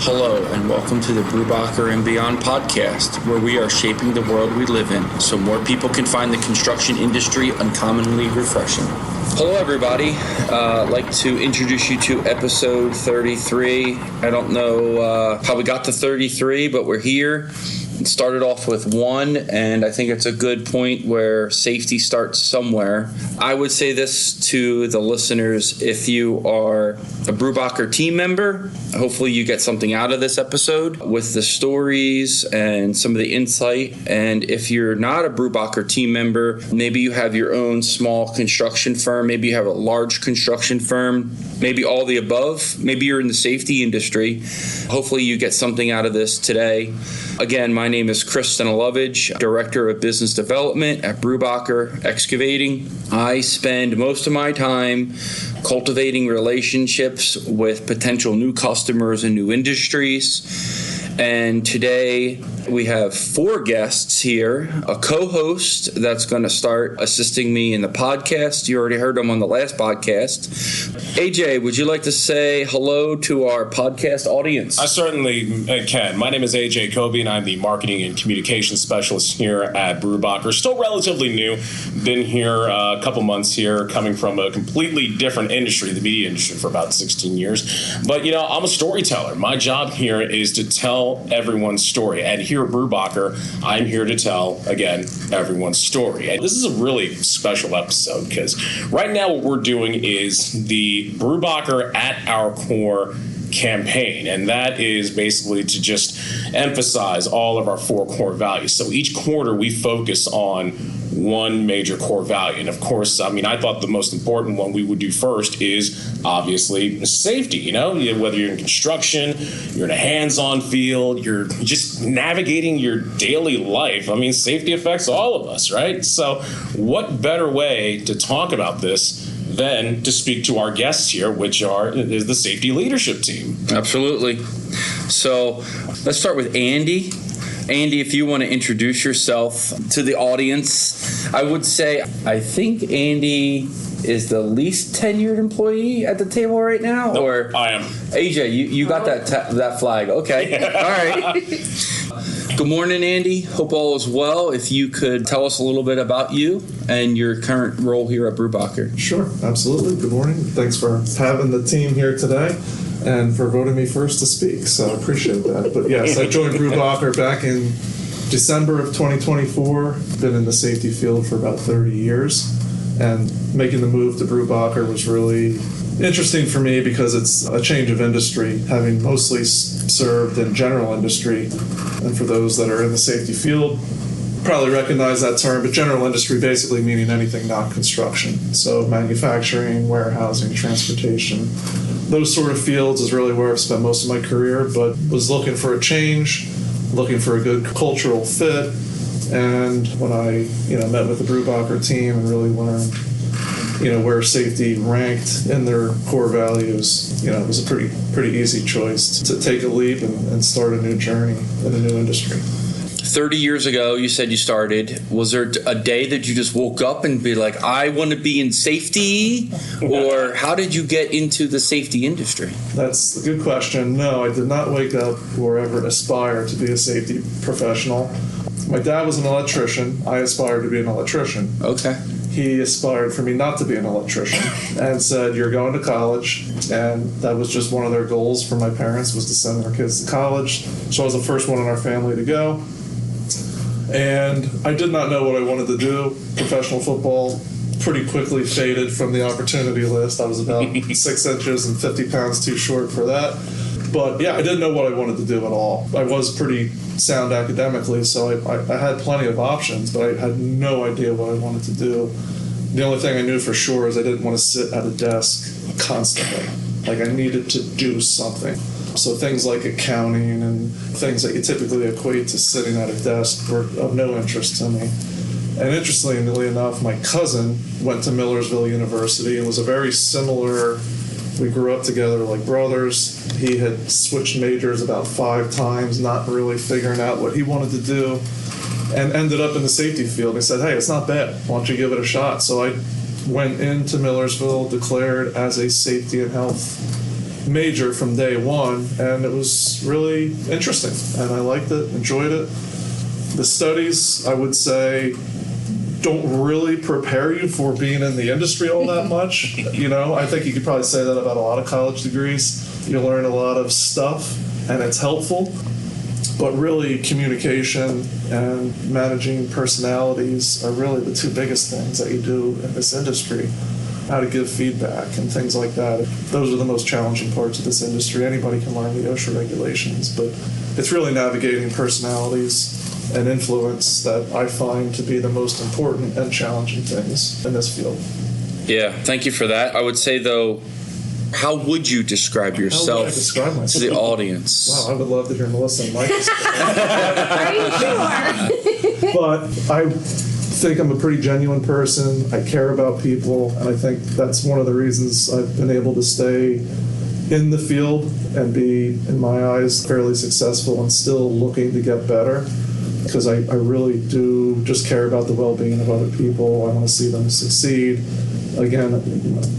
Hello, and welcome to the Brubacher and Beyond Podcast, where we are shaping the world we live in so more people can find the construction industry uncommonly refreshing. Hello, everybody. I'd like to introduce you to episode 33. I don't know how we got to 33, but we're here. It started off with 1, and I think it's a good point where safety starts somewhere. I would say this to the listeners: if you are a Brubacher team member, hopefully you get something out of this episode with the stories and some of the insight. And if you're not a Brubacher team member, maybe you have your own small construction firm, maybe you have a large construction firm, maybe all the above, maybe you're in the safety industry. Hopefully you get something out of this today. Again, my name is Chris Stanilovich, Director of Business Development at Brubacher Excavating. I spend most of my time cultivating relationships with potential new customers and new industries. And today we have 4 guests here, a co-host that's going to start assisting me in the podcast. You already heard him on the last podcast. AJ, would you like to say hello to our podcast audience? I certainly can. My name is AJ Kobe, and I'm the Marketing and Communications Specialist here at Brubacher. Still relatively new. Been here a couple months here, coming from a completely different industry, the media industry, for about 16 years. But, I'm a storyteller. My job here is to tell everyone's story. And here at Brubacher, I'm here to tell, again, everyone's story. And this is a really special episode because right now what we're doing is the Brubacher at Our Core campaign, and that is basically to just emphasize all of our 4 core values. So each quarter we focus on one major core value, and of course, I thought the most important one we would do first is obviously safety. Whether you're in construction, you're in a hands-on field, you're just navigating your daily life. Safety affects all of us, right? So what better way to talk about this than to speak to our guests here, which is the safety leadership team. Absolutely. So let's start with Andy. Andy, if you want to introduce yourself to the audience, I would say I think Andy is the least tenured employee at the table right now. Nope, or I am. AJ, you got that flag. Okay. All right. Good morning, Andy. Hope all is well. If you could tell us a little bit about you and your current role here at Brubacher. Sure, absolutely. Good morning. Thanks for having the team here today and for voting me first to speak. So I appreciate that. But yes, I joined Brubacher back in December of 2024. Been in the safety field for about 30 years. And making the move to Brubacher was really interesting for me because it's a change of industry, having mostly served in general industry. And for those that are in the safety field, probably recognize that term, but general industry basically meaning anything not construction. So manufacturing, warehousing, transportation, those sort of fields is really where I've spent most of my career, but was looking for a change, looking for a good cultural fit. And when I, met with the Brubacher team and really learned, where safety ranked in their core values, it was a pretty easy choice to take a leap and start a new journey in a new industry. 30 years ago, you said you started. Was there a day that you just woke up and be like, I want to be in safety? Or how did you get into the safety industry? That's a good question. No, I did not wake up or ever aspire to be a safety professional. My dad was an electrician. I aspired to be an electrician. Okay. He aspired for me not to be an electrician and said, you're going to college. And that was just one of their goals for my parents, was to send their kids to college. So I was the first one in our family to go. And I did not know what I wanted to do. Professional football pretty quickly faded from the opportunity list. I was about 6 inches and 50 pounds too short for that. But yeah, I didn't know what I wanted to do at all. I was pretty sound academically, so I had plenty of options, but I had no idea what I wanted to do. The only thing I knew for sure is I didn't want to sit at a desk constantly. Like, I needed to do something. So things like accounting and things that you typically equate to sitting at a desk were of no interest to me. And interestingly enough, my cousin went to Millersville University and was a very similar, we grew up together like brothers. He had switched majors about 5 times, not really figuring out what he wanted to do, and ended up in the safety field. He said, hey, it's not bad. Why don't you give it a shot? So I went into Millersville, declared as a safety and health major from day one, and it was really interesting, and I liked it, enjoyed it. The studies, I would say, don't really prepare you for being in the industry all that much. I think you could probably say that about a lot of college degrees. You learn a lot of stuff, and it's helpful. But really, communication and managing personalities are really the two biggest things that you do in this industry. How to give feedback and things like that. Those are the most challenging parts of this industry. Anybody can learn the OSHA regulations, but it's really navigating personalities and influence that I find to be the most important and challenging things in this field. Yeah, thank you for that. I would say, though, how would you describe yourself How would I describe myself to the audience? Wow, I would love to hear Melissa and Mike describe. Are you sure? But I think I'm a pretty genuine person. I care about people, and I think that's one of the reasons I've been able to stay in the field and be, in my eyes, fairly successful and still looking to get better, because I really do just care about the well-being of other people. I want to see them succeed. Again,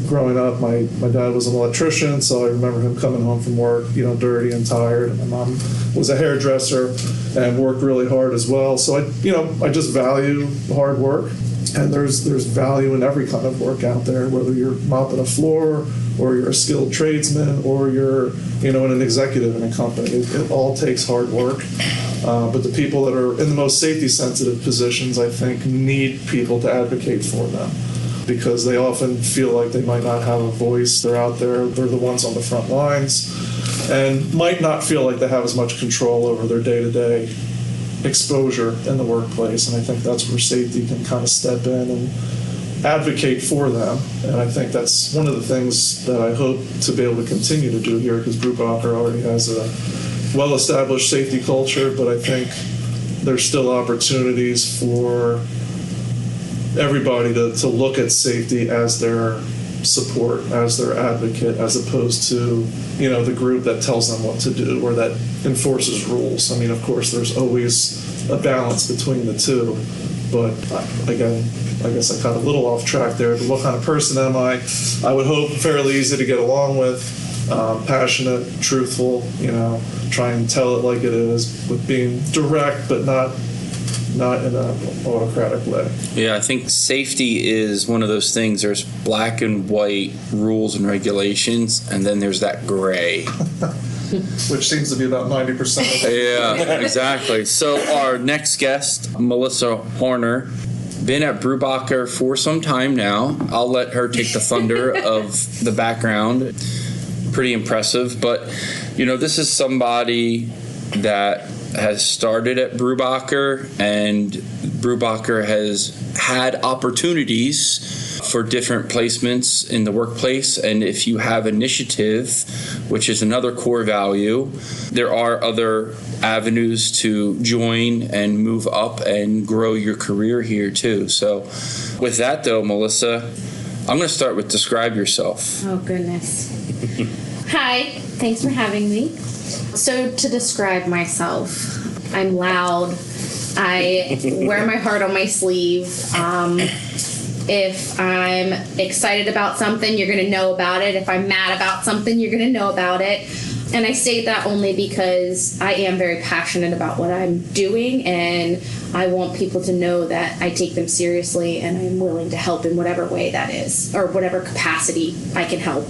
growing up, my dad was an electrician, so I remember him coming home from work, dirty and tired. And my mom was a hairdresser and worked really hard as well. So I just value hard work, and there's value in every kind of work out there, whether you're mopping a floor or you're a skilled tradesman or you're an executive in a company. It all takes hard work. But the people that are in the most safety-sensitive positions, I think, need people to advocate for them, because they often feel like they might not have a voice. They're out there, they're the ones on the front lines, and might not feel like they have as much control over their day-to-day exposure in the workplace. And I think that's where safety can kind of step in and advocate for them. And I think that's one of the things that I hope to be able to continue to do here, because Brubacher already has a well-established safety culture, but I think there's still opportunities for everybody to look at safety as their support, as their advocate, as opposed to the group that tells them what to do or that enforces rules. I mean, of course, there's always a balance between the two, but again, I guess I got a little off track there. But what kind of person am I? I would hope fairly easy to get along with, passionate, truthful, try and tell it like it is, with being direct but not in an autocratic way. Yeah, I think safety is one of those things. There's black and white rules and regulations, and then there's that gray. Which seems to be about 90% of it. Yeah, exactly. So our next guest, Melissa Horner, been at Brubacher for some time now. I'll let her take the thunder of the background. Pretty impressive. But, this is somebody that has started at Brubacher, and Brubacher has had opportunities for different placements in the workplace. And if you have initiative, which is another core value, there are other avenues to join and move up and grow your career here too. So with that though, Melissa, I'm going to start with describe yourself. Oh, goodness. Hi, thanks for having me. So to describe myself, I'm loud. I wear my heart on my sleeve. If I'm excited about something, you're going to know about it. If I'm mad about something, you're going to know about it. And I state that only because I am very passionate about what I'm doing, and I want people to know that I take them seriously and I'm willing to help in whatever way that is, or whatever capacity I can help.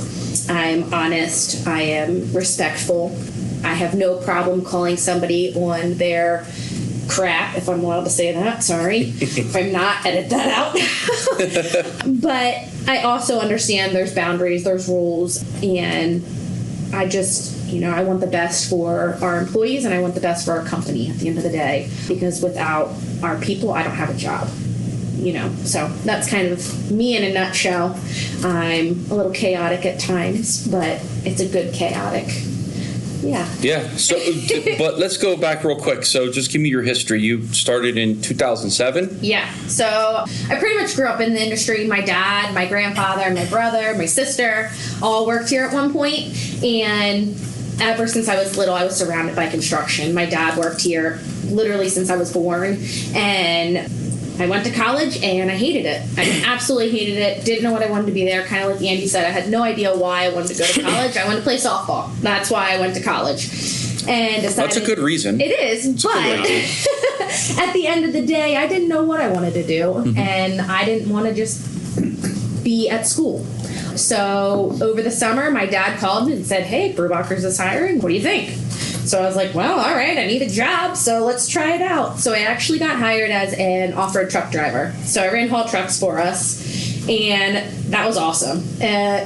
I'm honest. I am respectful. I have no problem calling somebody on their crap, if I'm allowed to say that. Sorry. If I'm not, edit that out. But I also understand there's boundaries, there's rules, and I just, I want the best for our employees, and I want the best for our company at the end of the day, because without our people, I don't have a job. So that's kind of me in a nutshell. I'm a little chaotic at times, but it's a good chaotic. Yeah. Yeah. So, but let's go back real quick. So just give me your history. You started in 2007? Yeah. So I pretty much grew up in the industry. My dad, my grandfather, my brother, my sister all worked here at one point. And ever since I was little, I was surrounded by construction. My dad worked here literally since I was born. And I went to college and I hated it. I absolutely hated it. Didn't know what I wanted to be there. Kind of like Andy said, I had no idea why I wanted to go to college. I wanted to play softball. That's why I went to college. And decided, that's a good reason. It is, but at the end of the day, I didn't know what I wanted to do, and I didn't want to just be at school. So over the summer, my dad called and said, "Hey, Brubacher's is hiring. What do you think?" So I was like, well, all right, I need a job, so let's try it out. So I actually got hired as an off-road truck driver. So I ran haul trucks for us, and that was awesome.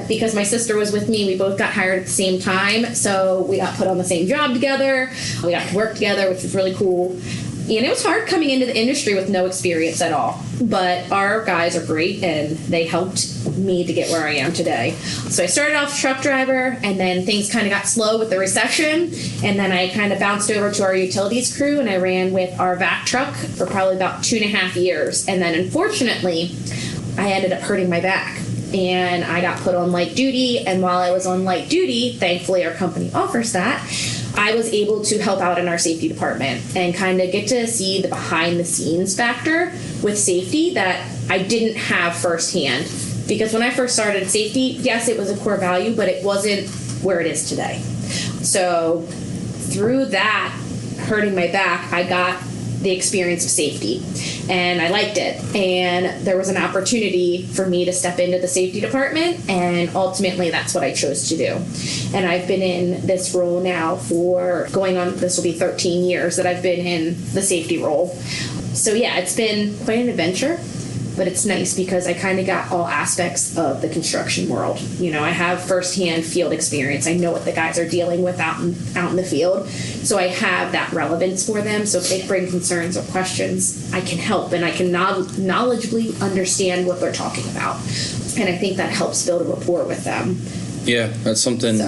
Because my sister was with me, we both got hired at the same time, so we got put on the same job together. We got to work together, which was really cool. And it was hard coming into the industry with no experience at all. But our guys are great, and they helped me to get where I am today. So I started off truck driver, and then things kind of got slow with the recession. And then I kind of bounced over to our utilities crew, and I ran with our vac truck for probably about 2.5 years. And then unfortunately, I ended up hurting my back. And I got put on light duty. And while I was on light duty, thankfully our company offers that, I was able to help out in our safety department and kind of get to see the behind the scenes factor with safety that I didn't have firsthand. Because when I first started safety, yes, it was a core value, but it wasn't where it is today. So through that, hurting my back, I got the experience of safety, and I liked it. And there was an opportunity for me to step into the safety department, and ultimately that's what I chose to do. And I've been in this role now for this will be 13 years that I've been in the safety role. So yeah, it's been quite an adventure, but it's nice because I kind of got all aspects of the construction world. You know, I have firsthand field experience. I know what the guys are dealing with out in the field. So I have that relevance for them. So if they bring concerns or questions, I can help, and I can knowledgeably understand what they're talking about. And I think that helps build a rapport with them. Yeah, that's something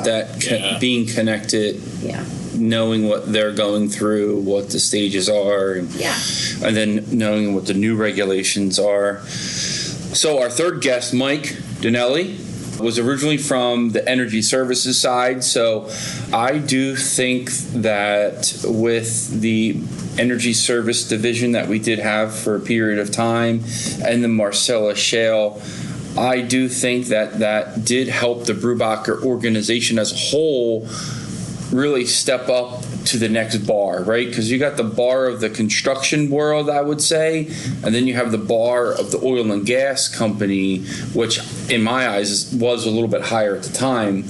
being connected. Yeah. Knowing what they're going through, what the stages are, and then knowing what the new regulations are. So our third guest, Mike Donnelly, was originally from the energy services side. So I do think that with the energy service division that we did have for a period of time and the Marcellus Shale, I do think that did help the Brubacher organization as a whole really step up to the next bar, right? Because you got the bar of the construction world, I would say, and then you have the bar of the oil and gas company, which in my eyes was a little bit higher at the time.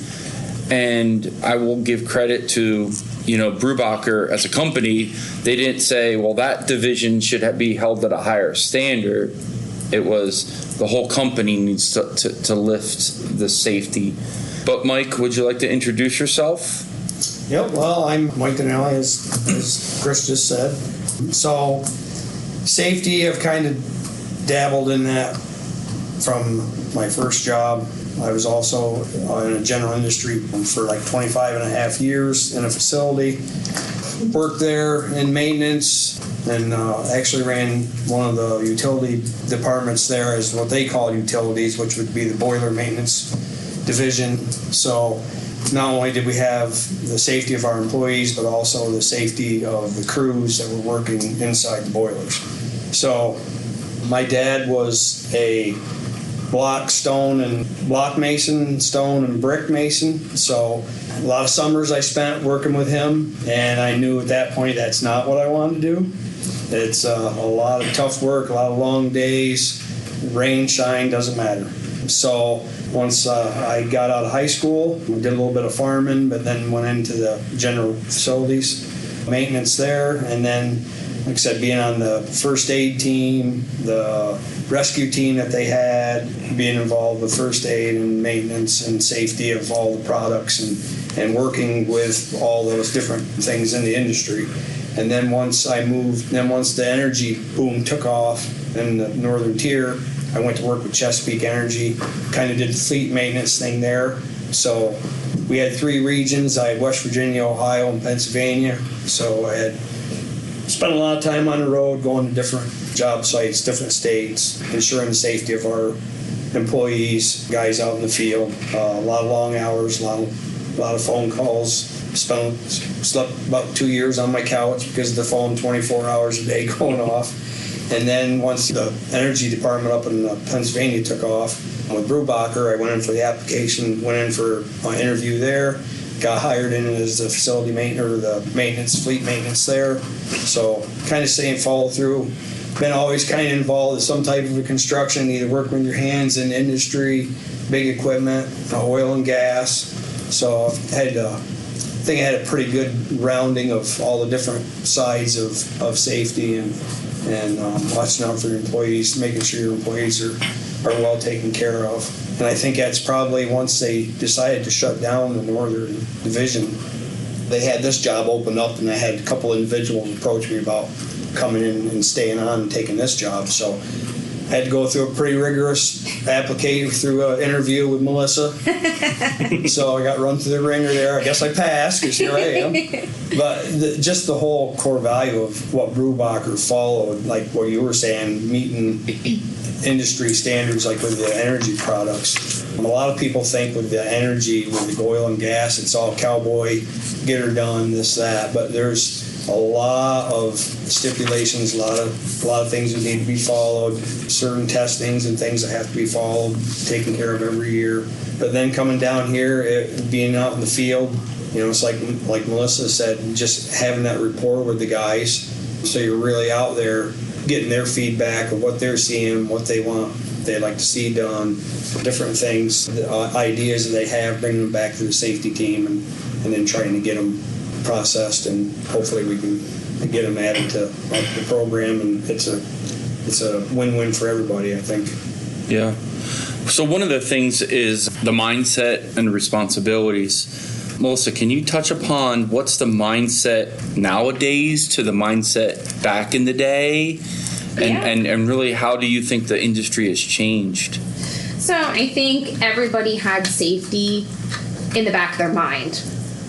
And I will give credit to, Brubacher as a company. They didn't say, well, that division should be held at a higher standard. It was the whole company needs to lift the safety. But Mike, would you like to introduce yourself? Yep, well, I'm Mike Donnelly, as Chris just said. So, safety, I've kind of dabbled in that from my first job. I was also in a general industry for like 25 and a half years in a facility. Worked there in maintenance, and actually ran one of the utility departments there as what they call utilities, which would be the boiler maintenance division. So not only did we have the safety of our employees, but also the safety of the crews that were working inside the boilers. So my dad was a block mason, stone and brick mason. So a lot of summers I spent working with him, and I knew at that point that's not what I wanted to do. It's a lot of tough work, a lot of long days, rain, shine, doesn't matter. So once I got out of high school, we did a little bit of farming, but then went into the general facilities, maintenance there, and then, like I said, being on the first aid team, the rescue team that they had, being involved with first aid and maintenance and safety of all the products, and working with all those different things in the industry. And then once the energy boom took off in the northern tier, I went to work with Chesapeake Energy, kind of did the fleet maintenance thing there. So we had 3 regions. I had West Virginia, Ohio, and Pennsylvania. So I had spent a lot of time on the road, going to different job sites, different states, ensuring the safety of our employees, guys out in the field. A lot of long hours, a lot of phone calls. Slept about 2 years on my couch because of the phone 24 hours a day going off. And then once the energy department up in Pennsylvania took off with Brubacher, I went in for the application, went in for my interview there, got hired in as the facility maintenance, fleet maintenance there. So kind of staying follow through. Been always kind of involved in some type of a construction, either working with your hands in industry, big equipment, oil and gas. So I think I had a pretty good rounding of all the different sides of safety and watching out for your employees, making sure your employees are well taken care of. And I think that's probably once they decided to shut down the Northern Division, they had this job open up, and I had a couple individuals approach me about coming in and staying on and taking this job. So I had to go through a pretty rigorous application through an interview with Melissa. So I got run through the ringer there. I guess I passed because here I am. But just the whole core value of what Brubacher followed, like what you were saying, meeting industry standards like with the energy products. A lot of people think with the energy, with the oil and gas, it's all cowboy, get her done, this, that. But there's a lot of stipulations, a lot of things that need to be followed, certain testings and things that have to be followed, taken care of every year. But then coming down here, being out in the field, it's like Melissa said, just having that rapport with the guys. So you're really out there getting their feedback of what they're seeing, what they want, they'd like to see done, different things, ideas that they have, bringing them back to the safety team, and then trying to get them processed, and hopefully we can get them added to the program, and it's a win-win for everybody, I think. Yeah. So one of the things is the mindset and responsibilities. Melissa, can you touch upon what's the mindset nowadays to the mindset back in the day? And really, how do you think the industry has changed? So I think everybody had safety in the back of their mind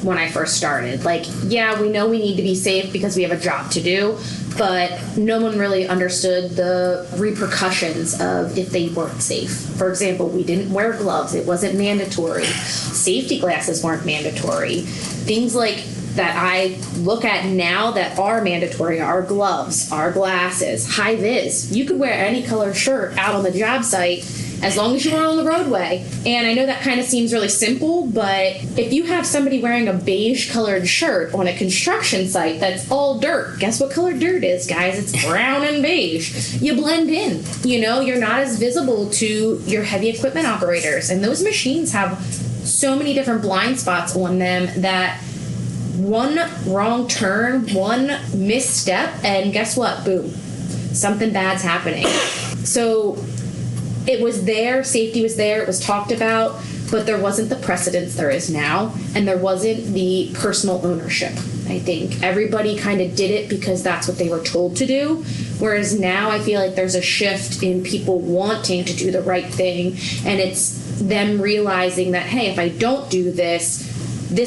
when I first started. Like, yeah, we know we need to be safe because we have a job to do, but no one really understood the repercussions of if they weren't safe. For example, we didn't wear gloves. It wasn't mandatory. Safety glasses weren't mandatory. Things like that I look at now that are mandatory are gloves, are glasses, high vis. You could wear any color shirt out on the job site as long as you were on the roadway. And I know that kind of seems really simple, but if you have somebody wearing a beige colored shirt on a construction site that's all dirt, guess what color dirt is, guys? It's brown and beige. You blend in. You're not as visible to your heavy equipment operators. And those machines have so many different blind spots on them that one wrong turn, one misstep, and guess what? Boom. Something bad's happening. So it was there, safety was there, it was talked about, but there wasn't the precedence there is now, and there wasn't the personal ownership. I think everybody kind of did it because that's what they were told to do, whereas now I feel like there's a shift in people wanting to do the right thing, and it's them realizing that, hey, if I don't do this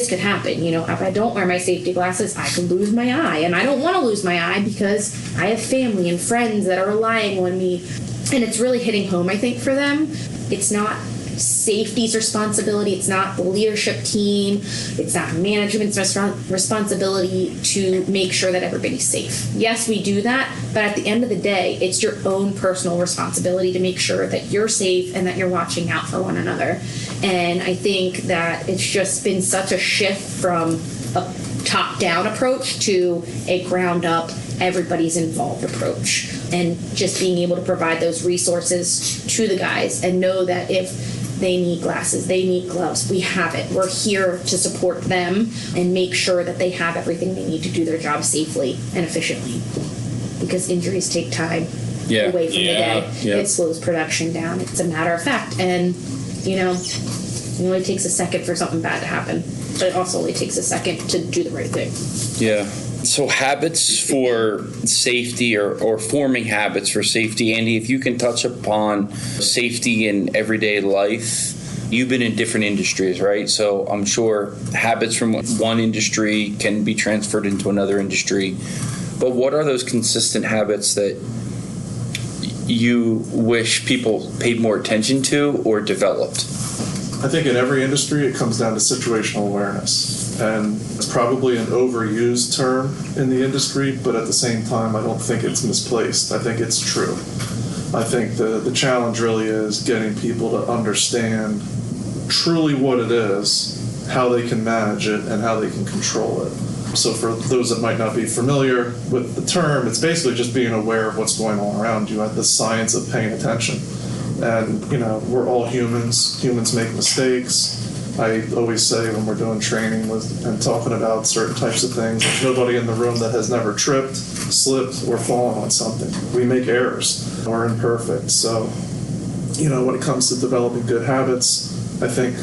could happen. If I don't wear my safety glasses, I could lose my eye, and I don't want to lose my eye because I have family and friends that are relying on me. And it's really hitting home, I think, for them. It's not safety's responsibility. It's not the leadership team. It's not management's responsibility to make sure that everybody's safe. Yes, we do that, but at the end of the day, it's your own personal responsibility to make sure that you're safe and that you're watching out for one another. And I think that it's just been such a shift from a top-down approach to a ground-up, everybody's involved approach, and just being able to provide those resources to the guys and know that if they need glasses, they need gloves, we have it. We're here to support them and make sure that they have everything they need to do their job safely and efficiently, because injuries take time away from the day. It slows production down. It's a matter of fact. And it only takes a second for something bad to happen, but it also only takes a second to do the right thing. Yeah. So habits for safety or forming habits for safety. Andy, if you can touch upon safety in everyday life. You've been in different industries, right? So I'm sure habits from one industry can be transferred into another industry. But what are those consistent habits that you wish people paid more attention to or developed? I think in every industry it comes down to situational awareness. And it's probably an overused term in the industry, but at the same time, I don't think it's misplaced. I think it's true. I think the challenge really is getting people to understand truly what it is, how they can manage it, and how they can control it. So for those that might not be familiar with the term, it's basically just being aware of what's going on around you, the science of paying attention. And, we're all humans. Humans make mistakes. I always say when we're doing training and talking about certain types of things, there's nobody in the room that has never tripped, slipped, or fallen on something. We make errors. We're imperfect. So, when it comes to developing good habits, I think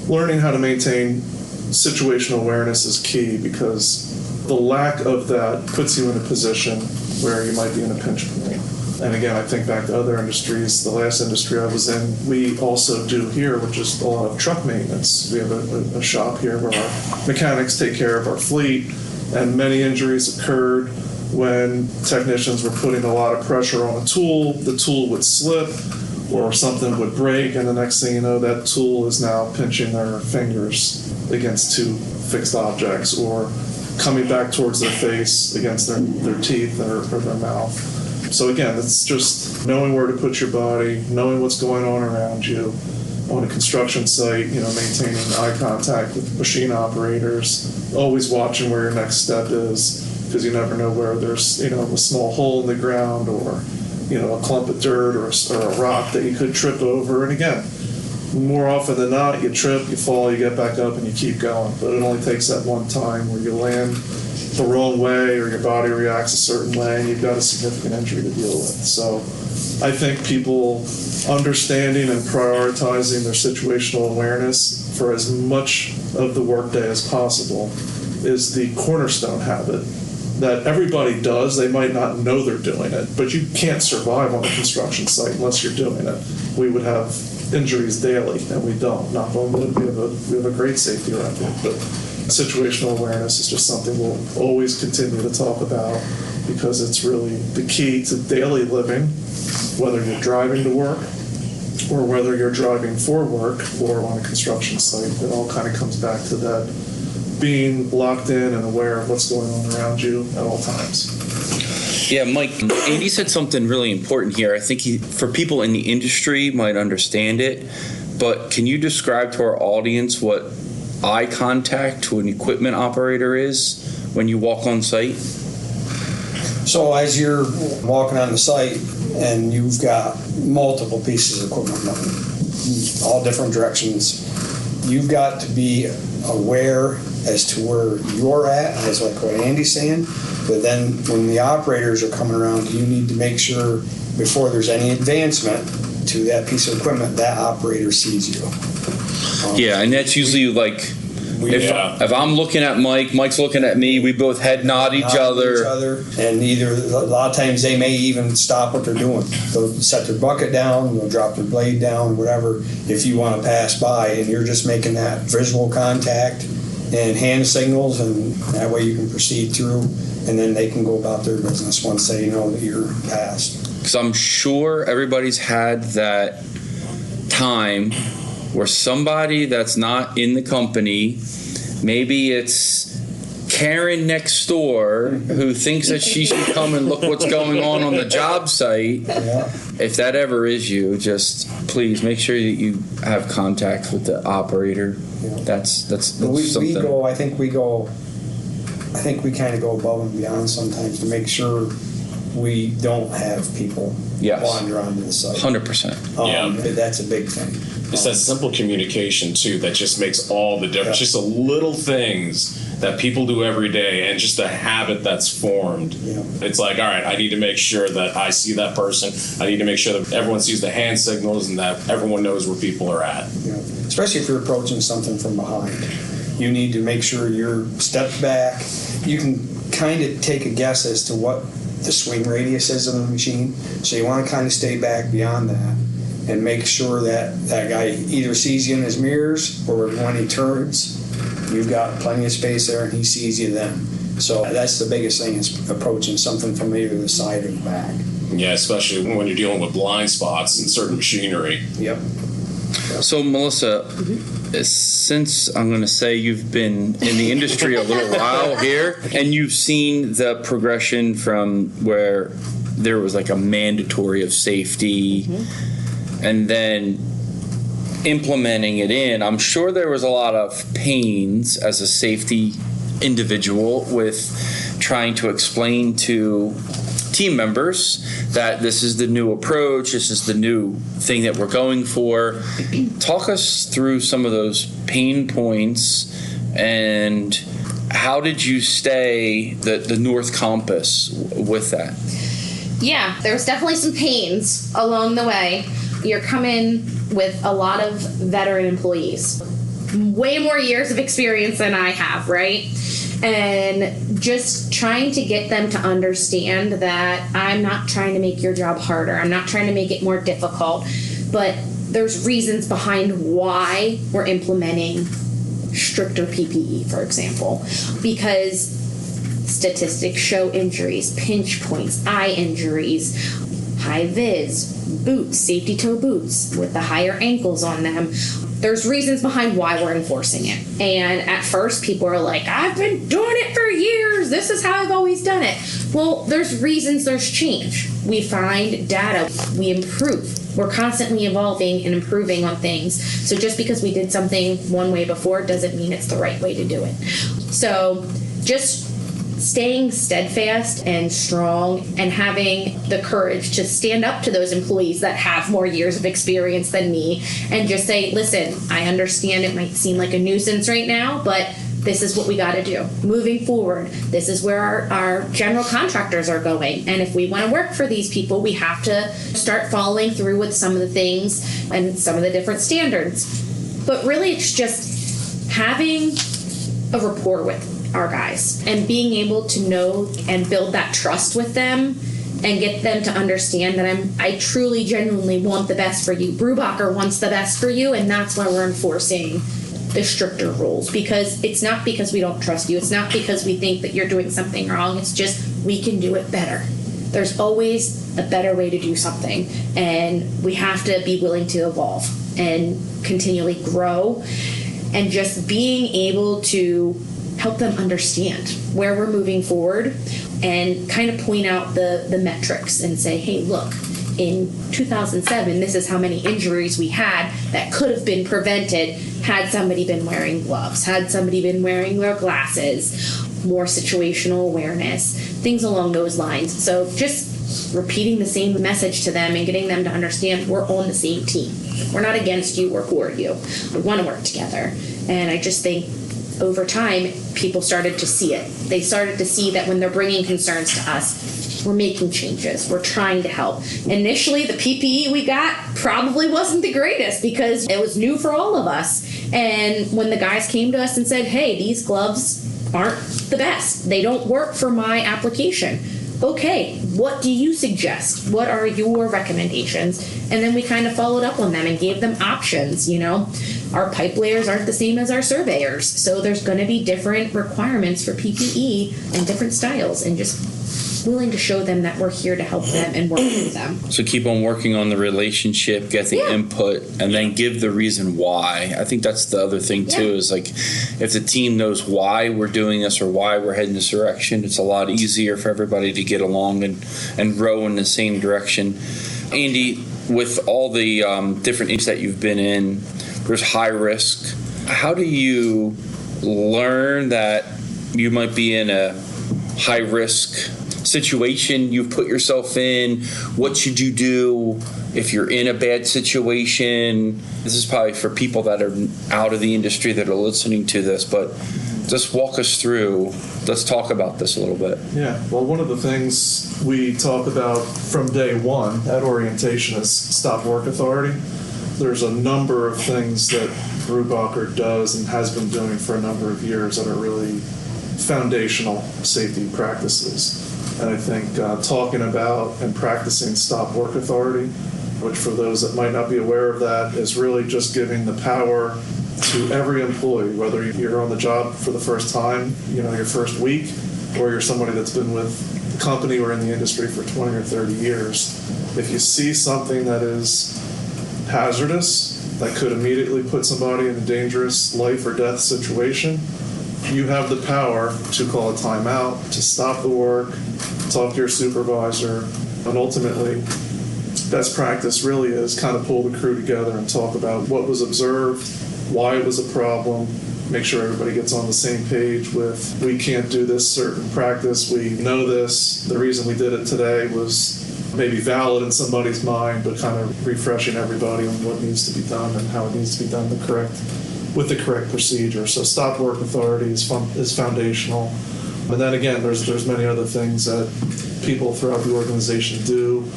learning how to maintain situational awareness is key, because the lack of that puts you in a position where you might be in a pinch point. And again, I think back to other industries. The last industry I was in, we also do here, which is a lot of truck maintenance. We have a shop here where our mechanics take care of our fleet, and many injuries occurred when technicians were putting a lot of pressure on a tool. The tool would slip or something would break, and the next thing you know, that tool is now pinching their fingers against two fixed objects, or coming back towards their face against their teeth or their mouth. So again, it's just knowing where to put your body, knowing what's going on around you. On a construction site, maintaining eye contact with machine operators, always watching where your next step is, because you never know where there's, a small hole in the ground, or, a clump of dirt or a rock that you could trip over. And again, more often than not, you trip, you fall, you get back up, and you keep going. But it only takes that one time where you land the wrong way or your body reacts a certain way and you've got a significant injury to deal with. So I think people understanding and prioritizing their situational awareness for as much of the workday as possible is the cornerstone habit that everybody does. They might not know they're doing it, but you can't survive on a construction site unless you're doing it. We would have injuries daily, and we don't. Knock on wood, we have a great safety record, but situational awareness is just something we'll always continue to talk about, because it's really the key to daily living, whether you're driving to work or whether you're driving for work or on a construction site. It all kind of comes back to that being locked in and aware of what's going on around you at all times. Yeah, Mike, Andy said something really important here. I think for people in the industry might understand it, but can you describe to our audience what eye contact to an equipment operator is when you walk on site? So as you're walking on the site and you've got multiple pieces of equipment moving, all different directions, you've got to be aware as to where you're at, as like what Andy's saying. But then when the operators are coming around, you need to make sure before there's any advancement to that piece of equipment, that operator sees you. Yeah, and that's usually like if I'm looking at Mike, Mike's looking at me, we both head nod each other. And either a lot of times they may even stop what they're doing. They'll set their bucket down, they'll drop their blade down, whatever, if you want to pass by, and you're just making that visual contact and hand signals, and that way you can proceed through, and then they can go about their business once they know that you're past. Because I'm sure everybody's had that time where somebody that's not in the company, maybe it's Karen next door who thinks that she should come and look what's going on the job site. Yeah. If that ever is you, just please make sure that you have contact with the operator. Yeah. That's something. I think we kind of go above and beyond sometimes to make sure we don't have people wander onto the site. 100%. That's a big thing. It's that simple communication, too, that just makes all the difference. Just the little things that people do every day and just a habit that's formed. Yeah. It's like, all right, I need to make sure that I see that person. I need to make sure that everyone sees the hand signals and that everyone knows where people are at. Yeah. Especially if you're approaching something from behind. You need to make sure you're stepped back. You can kind of take a guess as to what the swing radius is of the machine. So you want to kind of stay back beyond that and make sure that that guy either sees you in his mirrors, or when he turns, you've got plenty of space there and he sees you then. So that's the biggest thing, is approaching something from either the side or the back. Yeah, especially when you're dealing with blind spots in certain machinery. Yep. So, Melissa, since I'm going to say you've been in the industry a little while here, and you've seen the progression from where there was like a mandatory of safety, and then implementing it in, I'm sure there was a lot of pains as a safety individual with trying to explain to team members that this is the new approach, this is the new thing that we're going for. Talk us through some of those pain points, and how did you stay the North Compass with that? Yeah, there's definitely some pains along the way. You're coming with a lot of veteran employees, way more years of experience than I have, right? And just trying to get them to understand that I'm not trying to make your job harder. I'm not trying to make it more difficult, but there's reasons behind why we're implementing stricter PPE, for example, because statistics show injuries, pinch points, eye injuries, high vis, boots, safety toe boots with the higher ankles on them. There's reasons behind why we're enforcing it. And at first, people are like, I've been doing it for years. This is how I've always done it. Well, there's reasons, there's change. We find data, we improve. We're constantly evolving and improving on things. So just because we did something one way before doesn't mean it's the right way to do it. So just staying steadfast and strong and having the courage to stand up to those employees that have more years of experience than me and just say, listen, I understand it might seem like a nuisance right now, but this is what we got to do. Moving forward, this is where our general contractors are going. And if we want to work for these people, we have to start following through with some of the things and some of the different standards. But really, it's just having a rapport with our guys and being able to know and build that trust with them and get them to understand that I truly, genuinely want the best for you. Brubacher wants the best for you, and that's why we're enforcing the stricter rules, because it's not because we don't trust you. It's not because we think that you're doing something wrong. It's just we can do it better. There's always a better way to do something, and we have to be willing to evolve and continually grow, and just being able to help them understand where we're moving forward and kind of point out the metrics and say, hey, look, in 2007, this is how many injuries we had that could have been prevented had somebody been wearing gloves, had somebody been wearing their glasses, more situational awareness, things along those lines. So just repeating the same message to them and getting them to understand we're on the same team. We're not against you, we're for you. We want to work together. And I just think over time, people started to see it. They started to see that when they're bringing concerns to us, we're making changes. We're trying to help. Initially, the PPE we got probably wasn't the greatest because it was new for all of us. And when the guys came to us and said, hey, these gloves aren't the best. They don't work for my application. Okay, what do you suggest? What are your recommendations? And then we kind of followed up on them and gave them options, you know. Our pipe layers aren't the same as our surveyors, so there's going to be different requirements for PPE and different styles, and just willing to show them that we're here to help them and work with them. So keep on working on the relationship, get the input, and then give the reason why. I think that's the other thing too, is like if the team knows why we're doing this or why we're heading this direction, it's a lot easier for everybody to get along and row in the same direction. Andy, with all the different issues that you've been in, there's high risk. How do you learn that you might be in a high risk situation you've put yourself in? What should you do if you're in a bad situation? This is probably for people that are out of the industry that are listening to this, but just walk us through. Let's talk about this a little bit. Yeah, well, one of the things we talk about from day one at orientation is stop work authority. There's a number of things that Brubacher does and has been doing for a number of years that are really foundational safety practices. And I think talking about and practicing stop work authority, which for those that might not be aware of that, is really just giving the power to every employee, whether you're on the job for the first time, you know, your first week, or you're somebody that's been with the company or in the industry for 20 or 30 years. If you see something that is hazardous, that could immediately put somebody in a dangerous life or death situation, you have the power to call a timeout, to stop the work, talk to your supervisor, and ultimately, best practice really is kind of pull the crew together and talk about what was observed, why it was a problem, make sure everybody gets on the same page with, we can't do this certain practice, we know this, the reason we did it today was maybe valid in somebody's mind, but kind of refreshing everybody on what needs to be done and how it needs to be done with the correct procedure. So stop work authority is foundational. And then again, there's many other things that people throughout the organization do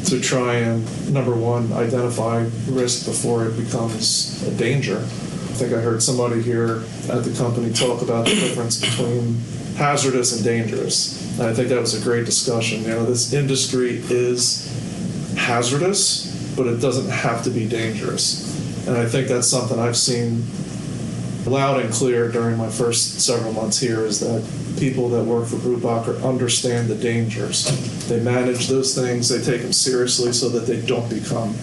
to try and, number one, identify risk before it becomes a danger. I think I heard somebody here at the company talk about the difference between hazardous and dangerous. And I think that was a great discussion. This industry is hazardous, but it doesn't have to be dangerous. And I think that's something I've seen loud and clear during my first several months here, is that people that work for Brubacher understand the dangers. They manage those things, they take them seriously so that they don't become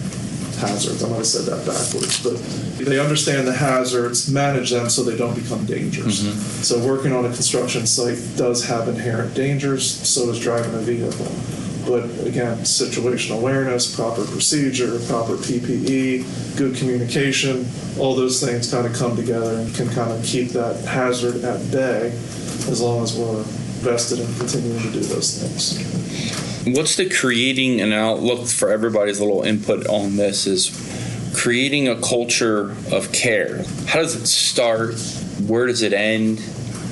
hazards. I might have said that backwards, but they understand the hazards, manage them so they don't become dangers. Mm-hmm. So working on a construction site does have inherent dangers, so does driving a vehicle. But again, situational awareness, proper procedure, proper PPE, good communication, all those things kind of come together and can kind of keep that hazard at bay as long as we're vested in continuing to do those things. What's the creating, and I'll look for everybody's little input on this, is creating a culture of care. How does it start? Where does it end?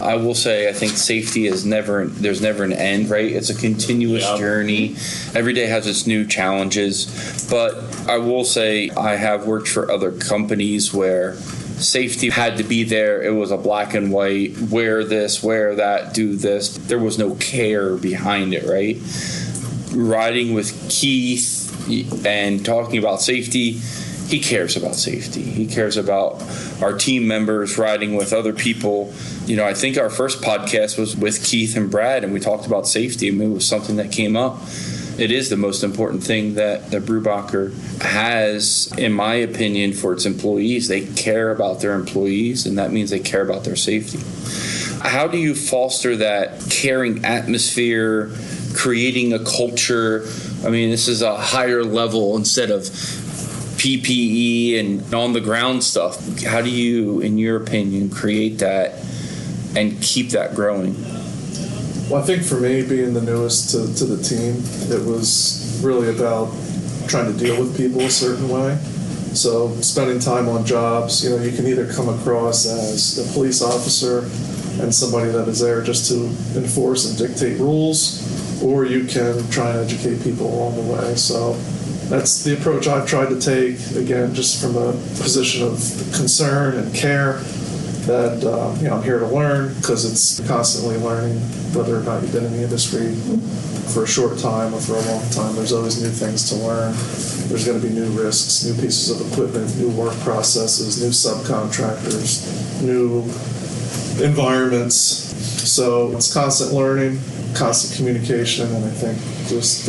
I will say I think safety is there's never an end, right? It's a continuous journey. Every day has its new challenges. But I will say I have worked for other companies where safety had to be there. It was a black and white, wear this, wear that, do this. There was no care behind it, right? Riding with Keith and talking about safety, he cares about safety. He cares about our team members riding with other people. I think our first podcast was with Keith and Brad, and we talked about safety. It was something that came up. It is the most important thing that Brubacher has, in my opinion, for its employees. They care about their employees, and that means they care about their safety. How do you foster that caring atmosphere, creating a culture? I mean, this is a higher level instead of PPE and on-the-ground stuff. How do you, in your opinion, create that and keep that growing? Well, I think for me, being the newest to the team, it was really about trying to deal with people a certain way. So spending time on jobs, you can either come across as a police officer and somebody that is there just to enforce and dictate rules, or you can try and educate people along the way. So that's the approach I've tried to take, again, just from a position of concern and care that, I'm here to learn, because it's constantly learning, whether or not you've been in the industry for a short time or for a long time. There's always new things to learn. There's going to be new risks, new pieces of equipment, new work processes, new subcontractors, new environments. So it's constant learning, constant communication, and I think just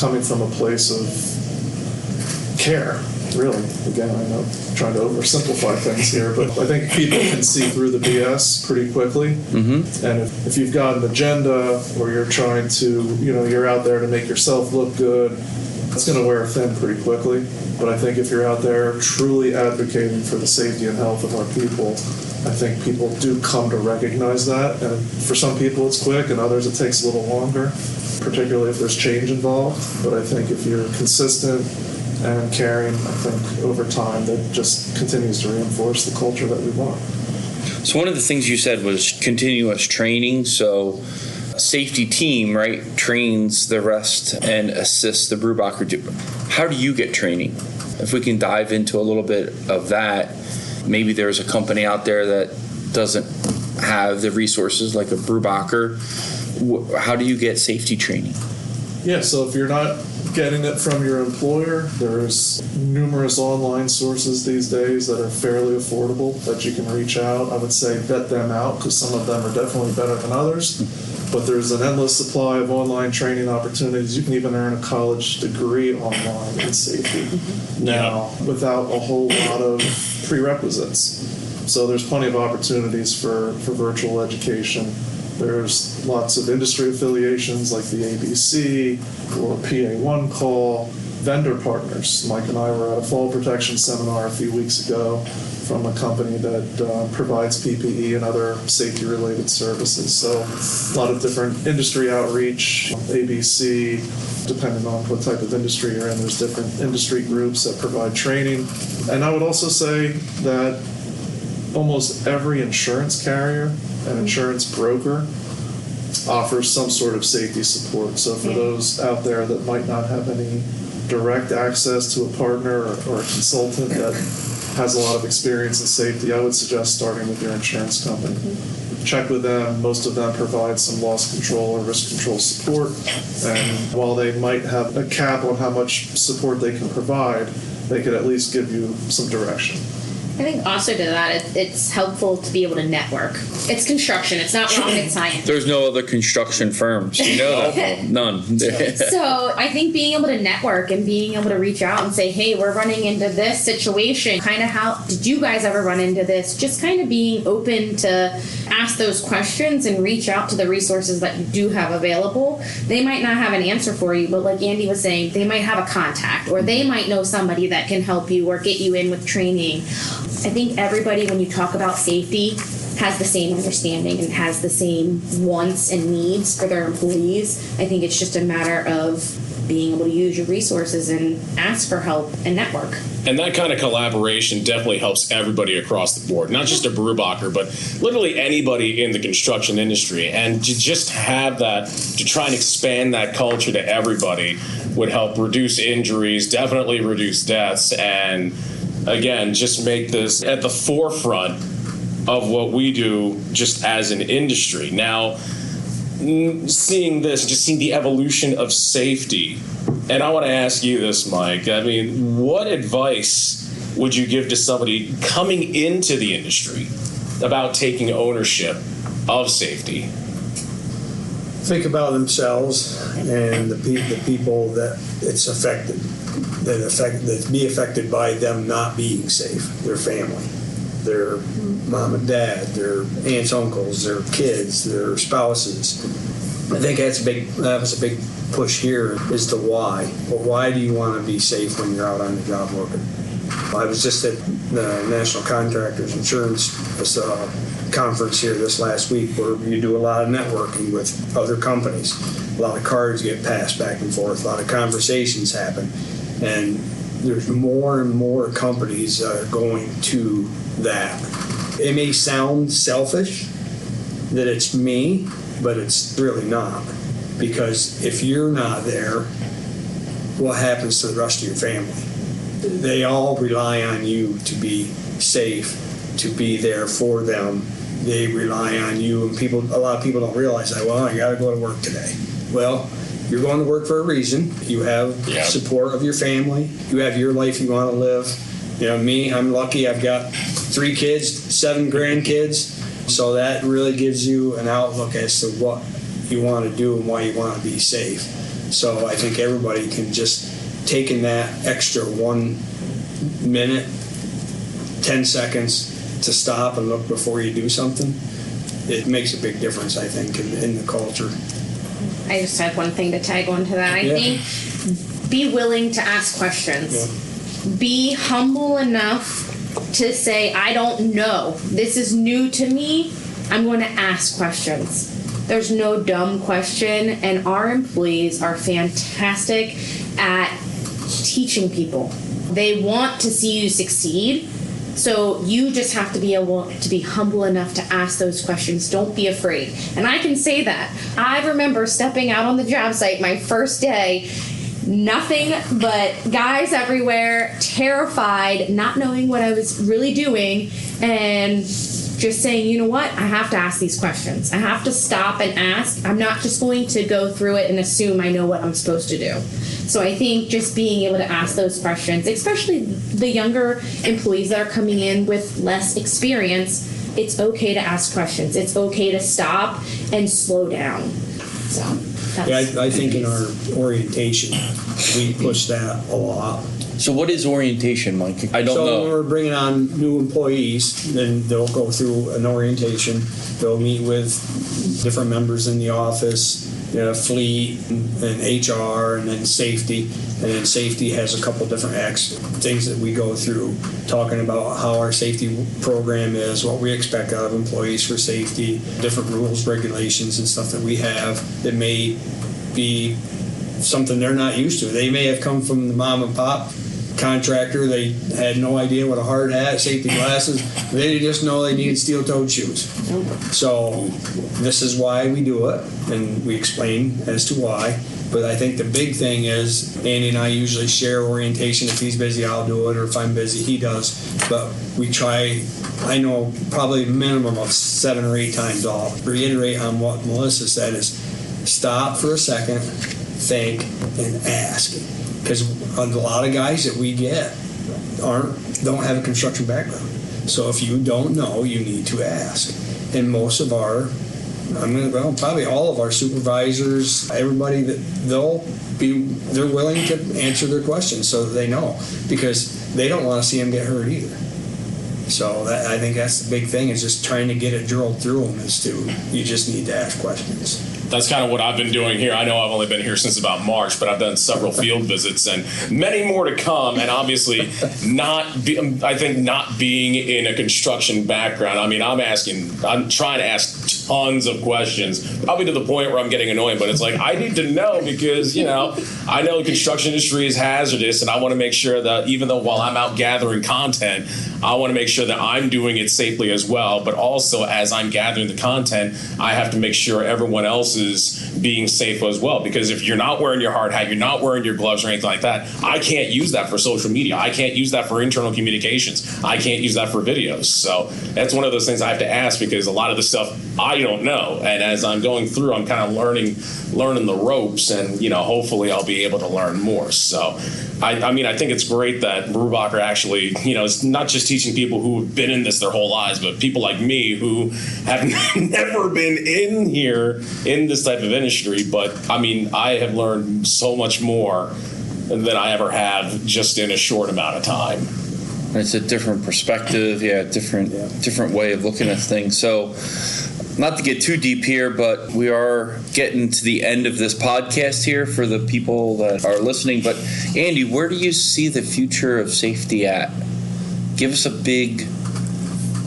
coming from a place of care, really. Again, I know I'm trying to oversimplify things here, but I think people can see through the BS pretty quickly. Mm-hmm. And if you've got an agenda, or you're trying to, you're out there to make yourself look good, that's going to wear thin pretty quickly. But I think if you're out there truly advocating for the safety and health of our people, I think people do come to recognize that. And for some people it's quick, and others it takes a little longer, particularly if there's change involved. But I think if you're consistent and caring, I think over time that just continues to reinforce the culture that we want. So one of the things you said was continuous training. So safety team, right, trains the rest and assists the Brubacher. How do you get training? If we can dive into a little bit of that. Maybe there's a company out there that doesn't have the resources like a Brubacher. How do you get safety training? Yeah, so if you're not getting it from your employer, there's numerous online sources these days that are fairly affordable that you can reach out. I would say vet them out, because some of them are definitely better than others. But there's an endless supply of online training opportunities. You can even earn a college degree online in safety now without a whole lot of prerequisites. So there's plenty of opportunities for virtual education. There's lots of industry affiliations like the ABC or PA One Call, vendor partners. Mike and I were at a fall protection seminar a few weeks ago from a company that provides PPE and other safety-related services. So a lot of different industry outreach, ABC, depending on what type of industry you're in, there's different industry groups that provide training. And I would also say that almost every insurance carrier and insurance broker offers some sort of safety support. So for those out there that might not have any direct access to a partner or a consultant that has a lot of experience in safety, I would suggest starting with your insurance company. Check with them. Most of them provide some loss control or risk control support. And while they might have a cap on how much support they can provide, they could at least give you some direction. I think also to that, it's helpful to be able to network. It's construction. It's not rocket science. There's no other construction firms. You know that? None. So I think being able to network and being able to reach out and say, hey, we're running into this situation. Kind of how did you guys ever run into this? Just kind of being open to ask those questions and reach out to the resources that you do have available. They might not have an answer for you, but like Andy was saying, they might have a contact or they might know somebody that can help you or get you in with training. I think everybody, when you talk about safety, has the same understanding and has the same wants and needs for their employees. I think it's just a matter of being able to use your resources and ask for help and network. And that kind of collaboration definitely helps everybody across the board, not just a Brubacher, but literally anybody in the construction industry. And to just have that, to try and expand that culture to everybody would help reduce injuries, definitely reduce deaths, and again, just make this at the forefront of what we do just as an industry. Now, seeing this, just seeing the evolution of safety, and I want to ask you this, Mike. I mean, what advice would you give to somebody coming into the industry about taking ownership of safety? Think about themselves and the people that it's affected. That be affected by them not being safe, their family, their mom and dad, their aunts, uncles, their kids, their spouses. I think that was a big push here is the why. Well, why do you want to be safe when you're out on the job working? I was just at the National Contractors Insurance conference here this last week where you do a lot of networking with other companies. A lot of cards get passed back and forth. A lot of conversations happen. And there's more and more companies going to that. It may sound selfish that it's me, but it's really not. Because if you're not there, what happens to the rest of your family? They all rely on you to be safe, to be there for them. They rely on you, and a lot of people don't realize that, well, I got to go to work today. Well, you're going to work for a reason. You have support of your family. You have your life you want to live. You know, me, I'm lucky. I've got 3 kids, 7 grandkids. So that really gives you an outlook as to what you want to do and why you want to be safe. So I think everybody can just take in that extra 1 minute, 10 seconds to stop and look before you do something. It makes a big difference, I think, in the culture. I just had one thing to tag on to that. I think be willing to ask questions. Yeah. Be humble enough to say, I don't know. This is new to me. I'm going to ask questions. There's no dumb question, and our employees are fantastic at teaching people. They want to see you succeed. So you just have to be able to be humble enough to ask those questions. Don't be afraid. And I can say that. I remember stepping out on the job site my first day, nothing but guys everywhere, terrified, not knowing what I was really doing, and just saying, you know what, I have to ask these questions. I have to stop and ask. I'm not just going to go through it and assume I know what I'm supposed to do. So I think just being able to ask those questions, especially the younger employees that are coming in with less experience, it's okay to ask questions. It's okay to stop and slow down. So that's... Yeah, I think in our orientation, we push that a lot. So what is orientation, Mike? I don't So know. when we're bringing on new employees, then they'll go through an orientation. They'll meet with different members in the office, fleet and HR, and then safety. And then safety has a couple different things that we go through, talking about how our safety program is, what we expect out of employees for safety, different rules, regulations, and stuff that we have that may be something they're not used to. They may have come from the mom and pop contractor. They had no idea what a hard hat, safety glasses. They just know they needed steel-toed shoes. So this is why we do it, and we explain as to why. But I think the big thing is Andy and I usually share orientation. If he's busy, I'll do it, or if I'm busy, he does. But we try, I know probably a minimum of 7 or 8 times. I'll reiterate on what Melissa said is stop for a second, think, and ask. Because a lot of guys that we get don't have a construction background. So if you don't know, you need to ask. And most of probably all of our supervisors, everybody, they're willing to answer their questions so that they know, because they don't want to see them get hurt either. So I think that's the big thing, is just trying to get it drilled through them, you just need to ask questions. That's kind of what I've been doing here. I know I've only been here since about March, but I've done several field visits and many more to come. And obviously, not being in a construction background, I mean, I'm trying to ask tons of questions, probably to the point where I'm getting annoyed. But it's like, I need to know, because, I know the construction industry is hazardous, and I want to make sure that even though while I'm out gathering content, I want to make sure that I'm doing it safely as well. But also, as I'm gathering the content, I have to make sure everyone else is being safe as well. Because if you're not wearing your hard hat, you're not wearing your gloves or anything like that, I can't use that for social media. I can't use that for internal communications. I can't use that for videos. So that's one of those things I have to ask, because a lot of the stuff I don't know. And as I'm going through, I'm kind of learning the ropes, and, hopefully I'll be able to learn more. So I think it's great that Brubacher actually, is not just teaching people who have been in this their whole lives, but people like me who have never been in this type of industry. But I have learned so much more than I ever have just in a short amount of time. It's a different perspective, different way of looking at things. So, not to get too deep here, but we are getting to the end of this podcast here for the people that are listening. But Andy, where do you see the future of safety at? Give us a big,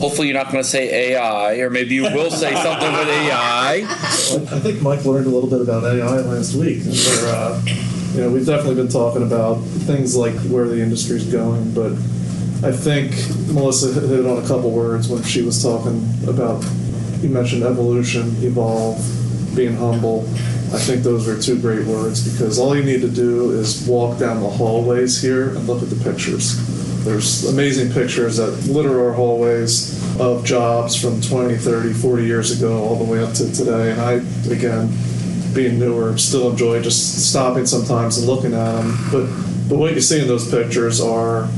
hopefully you're not going to say AI, or maybe you will say something with AI. I think Mike learned a little bit about AI last week. Where, we've definitely been talking about things like where the industry's going, but I think Melissa hit on a couple words when she was talking about, you mentioned evolution, evolve, being humble. I think those are 2 great words, because all you need to do is walk down the hallways here and look at the pictures. There's amazing pictures that litter our hallways of jobs from 20, 30, 40 years ago all the way up to today. And I, again, being newer, still enjoy just stopping sometimes and looking at them. But what you see in those pictures are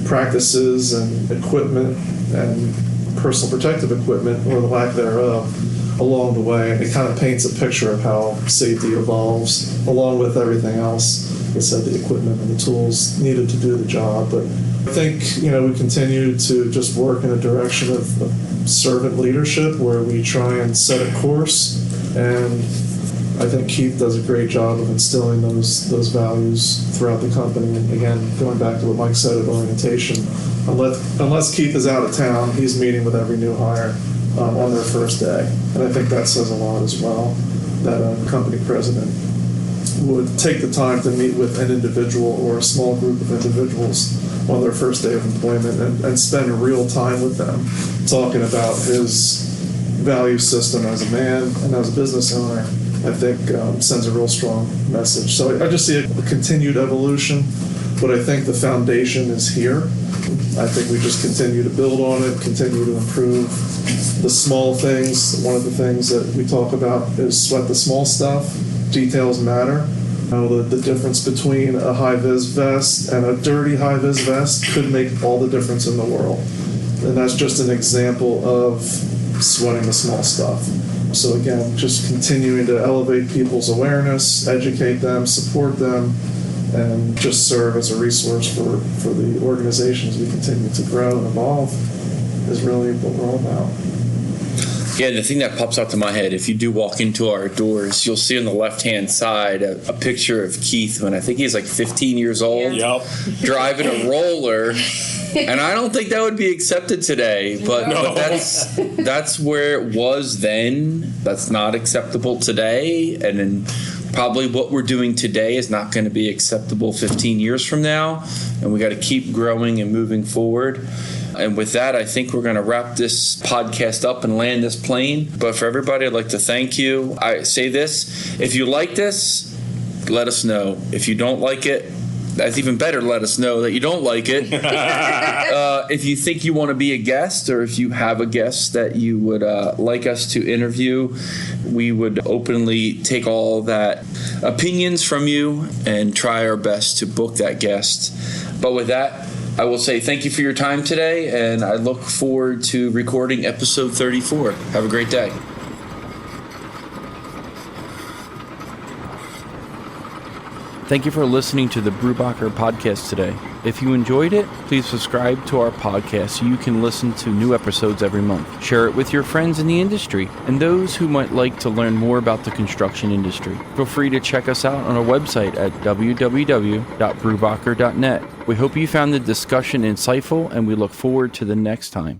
practices and equipment and personal protective equipment, or the lack thereof, along the way. And it kind of paints a picture of how safety evolves, along with everything else. Like I said, the equipment and the tools needed to do the job. But I think, we continue to just work in a direction of servant leadership, where we try and set a course. And I think Keith does a great job of instilling those values throughout the company. And again, going back to what Mike said at orientation, unless Keith is out of town, he's meeting with every new hire on their first day. And I think that says a lot as well, that a company president would take the time to meet with an individual or a small group of individuals on their first day of employment and spend real time with them, talking about his value system as a man and as a business owner. I think sends a real strong message. So I just see a continued evolution, but I think the foundation is here. I think we just continue to build on it, continue to improve the small things. One of the things that we talk about is sweat the small stuff. Details matter. The difference between a high-vis vest and a dirty high-vis vest could make all the difference in the world. And as just an example of sweating the small stuff. So again, just continuing to elevate people's awareness, educate them, support them, and just serve as a resource for the organizations we continue to grow and evolve is really what we're all about. Yeah, the thing that pops out to my head, if you do walk into our doors, you'll see on the left-hand side a picture of Keith when I think he's like 15 years old, driving a roller. And I don't think that would be accepted today, but that's where it was then. That's not acceptable today, and then probably what we're doing today is not going to be acceptable 15 years from now, and we got to keep growing and moving forward. And with that, I think we're going to wrap this podcast up and land this plane. But for everybody, I'd like to thank you. I say this: if you like this, let us know. If you don't like it, that's even better. Let us know that you don't like it. If you think you want to be a guest, or if you have a guest that you would like us to interview, we would openly take all that opinions from you and try our best to book that guest. But with that, I will say thank you for your time today, and I look forward to recording episode 34. Have a great day. Thank you for listening to the Brubacher podcast today. If you enjoyed it, please subscribe to our podcast so you can listen to new episodes every month. Share it with your friends in the industry and those who might like to learn more about the construction industry. Feel free to check us out on our website at www.brubacher.net. We hope you found the discussion insightful, and we look forward to the next time.